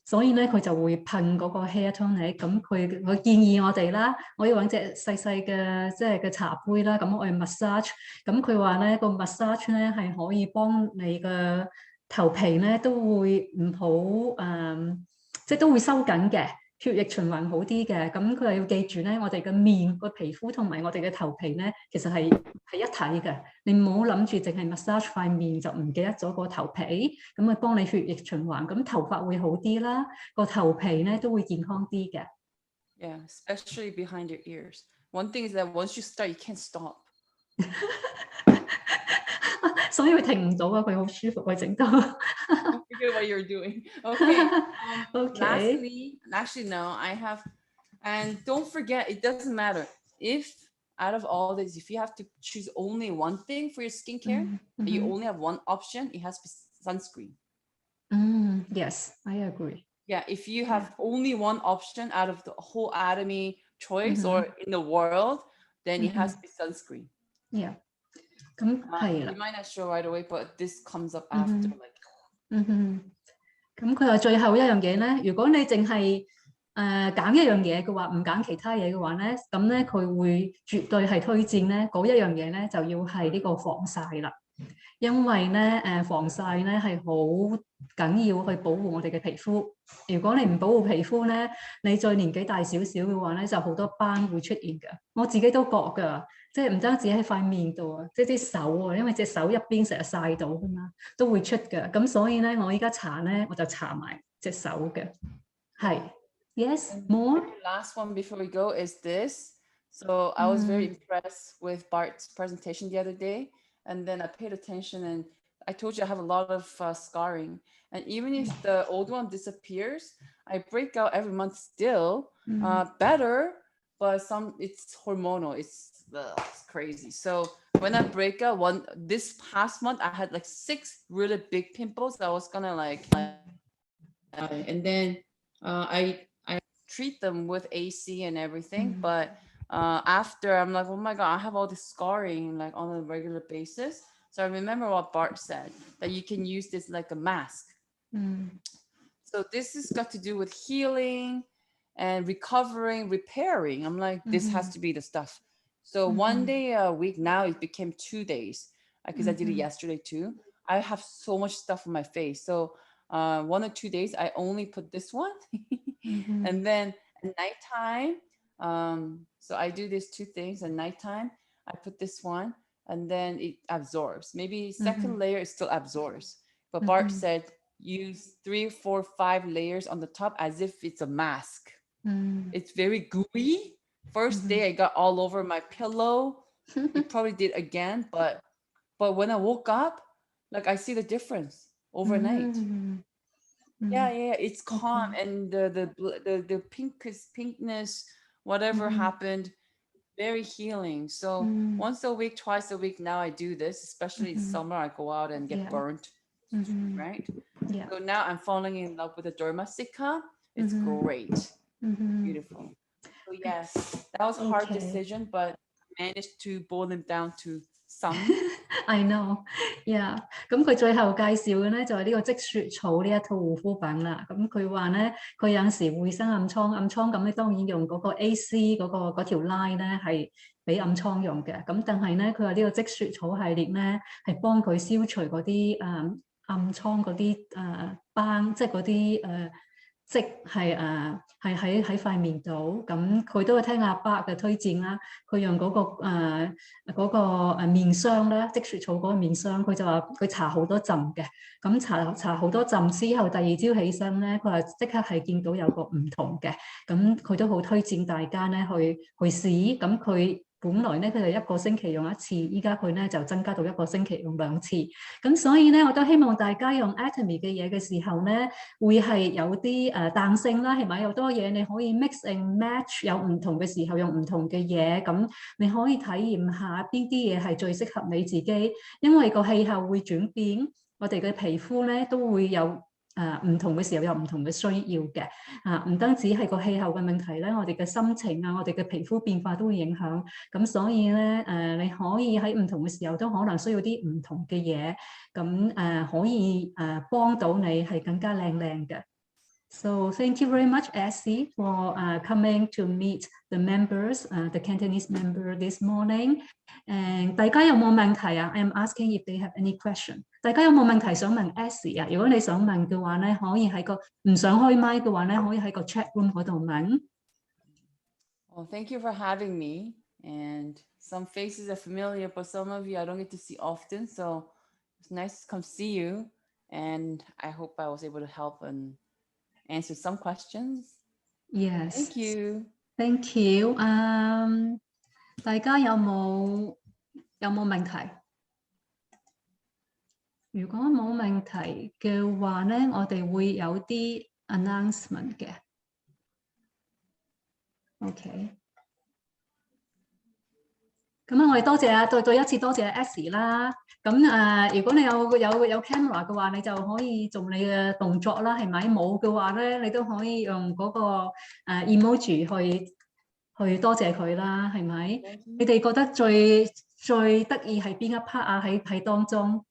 所以咧佢就會噴嗰個 hair tonic。咁佢建議我哋啦，我要揾隻細細嘅即係嘅茶杯啦，咁我去 massage。咁佢話咧個 massage 咧係可以幫你嘅頭皮咧都會唔好即係都會收緊嘅。血液循環好啲嘅，咁佢又要記住咧，我哋嘅面個皮膚同埋我哋嘅頭皮咧，其實係一體嘅。你唔好諗住淨係 massage 塊面就唔記得咗個頭皮，咁啊幫你血液循環，咁頭髮會好啲啦，個頭皮咧都會健康啲嘅。Yeah, especially behind your ears. One thing is that once you start, you can't stop. 所以佢停唔到啊！佢好舒服啊，整到。I forget what you're doing. Okay. Okay. Lastly, actually no, I have, and don't forget, it doesn't matter if out of all this, if you have to choose only one thing for your skincare, you only have one option, it has to be sunscreen. Yes, I agree. Yeah, if you have only one option out of the whole Atomy choice or in the world, then it has to be sunscreen. Yeah. 咁係啦。You might not show right away, but this comes up after. Like. 咁佢話最後一樣嘢咧，如果你淨係揀一樣嘢嘅話，唔揀其他嘢嘅話咧，咁咧佢會絕對係推薦咧嗰一樣嘢咧就要係呢個防曬啦。因為咧防曬咧係好緊要去保護我哋嘅皮膚。如果你唔保護皮膚咧，你再年紀大少少嘅話咧，就好多斑會出現㗎。我自己都覺㗎。即係唔單止喺塊面度啊，即係啲手啊，因為隻手入邊成日曬到㗎嘛，都會出嘅。咁所以咧，我依家搽咧，我就搽埋隻手嘅。係 ，yes more. Last one before we go is this. So I was very impressed with Bart's presentation the other day, and then I paid attention, and I told you I have a lot of scarring, and even if the old one disappears, I break out every month still, better, but it's hormonal. It's crazy. So when I break out this past month, I had like 6 really big pimples. I was gonna and then I treat them with AC and everything. But after I'm like, oh my God, I have all this scarring like on a regular basis. So I remember what Bart said, that you can use this like a mask. So this has got to do with healing and recovering, repairing. I'm like, this has to be the stuff. So one day a week, now it became 2 days because I did it yesterday too. I have so much stuff on my face. So 1 or 2 days, I only put this one. And then at nighttime, so I do these 2 things. At nighttime, I put this one and then it absorbs. Maybe second layer, it still absorbs. But Bart said, use 3, 4, 5 layers on the top as if it's a mask. It's very gooey. First day I got all over my pillow. You probably did again, but when I woke up, like I see the difference overnight. Yeah, it's calm, and the pinkness, whatever happened, very healing. So once a week, twice a week now I do this, especially in summer. I go out and get burnt, right? Yeah. So now I'm falling in love with the Dermasica. It's great, beautiful. So yes, that was a hard decision, but managed to boil them down to some. I know, yeah。咁佢最後介紹嘅咧就係呢個積雪草呢一套護膚品啦。咁佢話咧，佢有陣時會生暗瘡咁咧當然用嗰個 AC 嗰條 line 咧係俾暗瘡用嘅。咁但係咧，佢話呢個積雪草系列咧係幫佢消除嗰啲暗瘡嗰啲斑，即係嗰啲即係喺塊面度，咁佢都會聽阿伯嘅推薦啦。佢用嗰個面霜咧，積雪草嗰個面霜，佢就話佢搽好多浸嘅。咁搽好多浸之後，第二朝起身咧，佢話即刻係見到有個唔同嘅。咁佢都好推薦大家咧去試。咁佢本來咧佢就一個星期用一次，依家佢咧就增加到一個星期用2次。咁所以咧，我都希望大家用 Atomy 嘅嘢嘅時候咧，會係有啲彈性啦，係咪？有多嘢你可以 mix and match， 有唔同嘅時候用唔同嘅嘢，咁你可以體驗下邊啲嘢係最適合你自己，因為個氣候會轉變，我哋嘅皮膚咧都會有唔同嘅時候有唔同嘅需要嘅，唔單止係個氣候嘅問題咧，我哋嘅心情我哋嘅皮膚變化都會影響，咁所以咧你可以喺唔同嘅時候都可能需要啲唔同嘅嘢，咁可以幫到你係更加靚嘅。So thank you very much, Essie, for coming to meet the members, the Cantonese member this morning. And 大家有冇問題啊？ I'm asking if they have any question. 大家有冇問題想問 Essie 啊？如果你想問嘅話咧，可以喺個唔想開麥嘅話咧，可以喺個 chat room 嗰度問。Well, thank you for having me. And some faces are familiar, but some of you I don't get to see often. So it's nice to come see you. And I hope I was able to help and answer some questions. Yes. Thank you. Thank you. 大家有冇問題？如果冇問題嘅話咧，我哋會有啲 announcement 嘅。OK。咁我哋多謝再一次多謝 Essie 啦。咁如果你有 camera 嘅話，你就可以做你嘅動作啦，係咪？冇嘅話咧，你都可以用嗰個emoji去多謝佢啦，係咪？你哋覺得最得意係邊一 part 啊？喺當中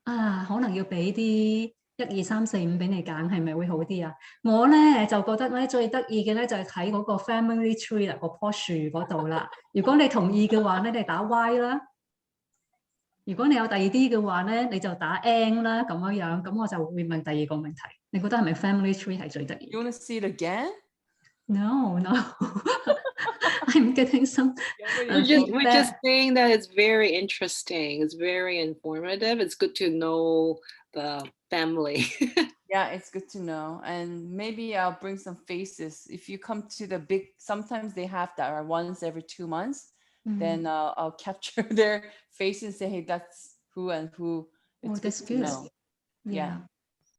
可能要俾啲1、2、3、4、5俾你揀，係咪會好啲啊？我咧就覺得咧最得意嘅咧就係睇嗰個 family tree 啦，嗰棵樹嗰度啦。如果你同意嘅話咧，你打 Y 啦；如果你有第二啲嘅話咧，你就打 N 啦，咁樣。咁我就會問第二個問題，你覺得係咪 family tree 係最得意 You want to see it again? No. I'm getting some. We're just saying that it's very interesting. It's very informative. It's good to know the family. Yeah, it's good to know. And maybe I'll bring some faces. If you come to the big, sometimes they have that once every 2 months. Then I'll capture their faces and say, hey, that's who and who. It's that's good to good. know. Yeah.